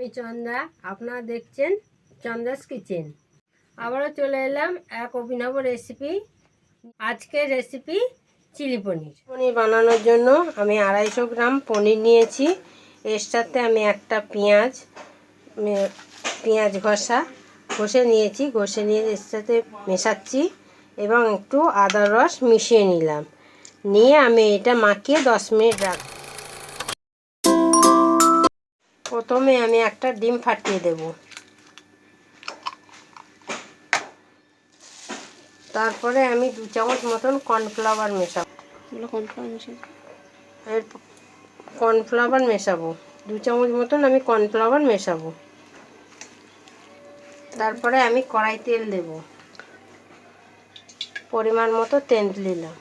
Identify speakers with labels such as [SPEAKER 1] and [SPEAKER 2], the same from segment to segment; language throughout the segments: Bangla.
[SPEAKER 1] আমি চন্দ্রা, আপনারা দেখছেন চন্দ্রাস কিচেন। আবারও চলে এলাম এক অভিনব রেসিপি। আজকের রেসিপি চিলি পনির। পনির বানানোর জন্য আমি 250 গ্রাম পনির নিয়েছি। এর সাথে আমি একটা পেঁয়াজ ঘষে নিয়েছি। ঘষে নিয়ে এর সাথে মেশাচ্ছি এবং একটু আদার রস মিশিয়ে নিলাম। নিয়ে আমি এটা মাখিয়ে 10 মিনিট রাখব। প্রথমে আমি একটা ডিম ফাটিয়ে দেব। তারপরে আমি 2 চামচ মতন কর্নফ্লাওয়ার মেশাবো। কর্নফ্লাওয়ার মেশাবো 2 চামচ মতন আমি কর্নফ্লাওয়ার মেশাবো। তারপরে আমি কড়াই তেল দেব। পরিমাণ মতো তেল দিলাম।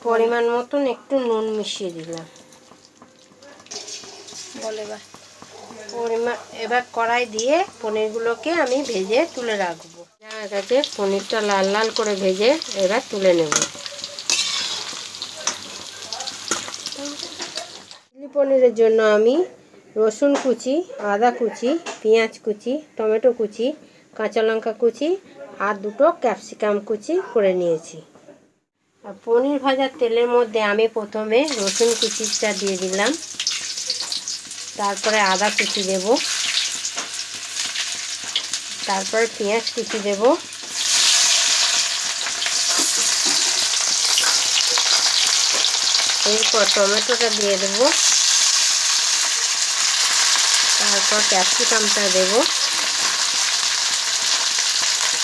[SPEAKER 1] পরিমাণ মতন একটু নুন মিশিয়ে দিলাম। এবার কড়াই দিয়ে পনিরগুলোকে আমি ভেজে তুলে রাখবো। এটাকে পনিরটা লাল লাল করে ভেজে এবার তুলে নেব। চিলি পনিরের জন্য আমি রসুন কুচি, আদা কুচি, পেঁয়াজ কুচি, টমেটো কুচি, কাঁচা লঙ্কা কুচি আর 2টো ক্যাপসিকাম কুচি করে নিয়েছি। আর পনির ভাজার তেলের মধ্যে আমি প্রথমে রসুন কুচিটা দিয়ে দিলাম। তারপরে আদা কুচি দেব। তারপরে পেঁয়াজ কুচি দেব। এরপর টমেটোটা দিয়ে দেব। তারপর ক্যাপসিকামটা দেব।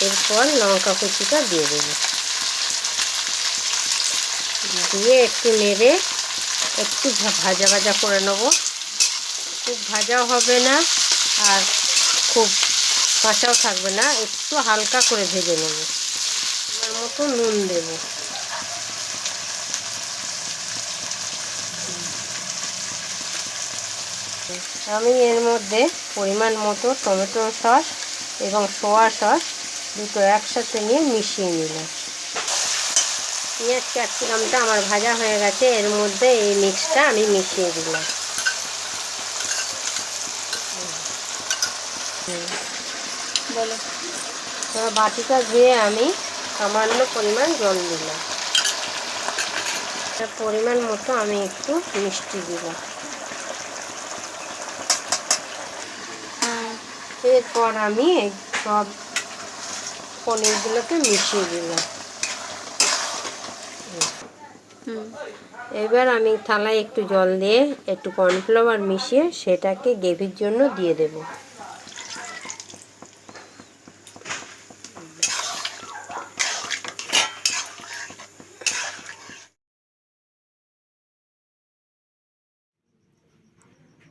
[SPEAKER 1] এরপর লঙ্কা কুচিটা দিয়ে দেব। দিয়ে একটু নেড়ে একটু ভাজা ভাজা করে নেব। খুব ভাজাও হবে না আর খুব কাঁচাও থাকবে না, একটু হালকা করে ভেজে নেব। আমার মতো নুন দেব। আমি এর মধ্যে পরিমাণ মতো টমেটো সস এবং সোয়া সস 2টো একসাথে নিয়ে মিশিয়ে নিলাম। পেঁয়াজ ক্যাপসিকামটা আমার ভাজা হয়ে গেছে। এর মধ্যে এই মিক্সটা আমি মিশিয়ে দিলাম। বাটিটা ধুয়ে আমি সামান্য পরিমাণ জল দিলাম। পরিমাণ মতো আমি একটু মিষ্টি দিলাম। এরপর আমি সব পনিরগুলোকে মিশিয়ে দিলাম। এবার আমি থালায় একটু জল দিয়ে একটু কর্নফ্লাওয়ার মিশিয়ে সেটাকে গ্রেভির জন্য দিয়ে দেব।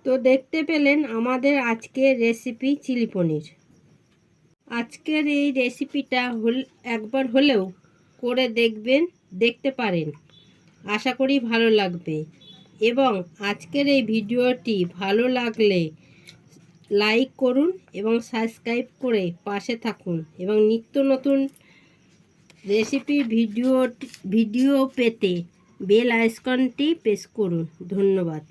[SPEAKER 1] তো দেখতে পেলেন আমাদের আজকের রেসিপি চিলি পনির। আজকের এই রেসিপিটা একবার হলেও করে দেখতে পারেন। আশা করি ভালো লাগবে। এবং আজকের এই ভিডিওটি ভালো লাগলে লাইক করুন এবং সাবস্ক্রাইব করে পাশে থাকুন এবং নিত্য নতুন রেসিপির ভিডিও পেতে বেল আইকনটি প্রেস করুন। ধন্যবাদ।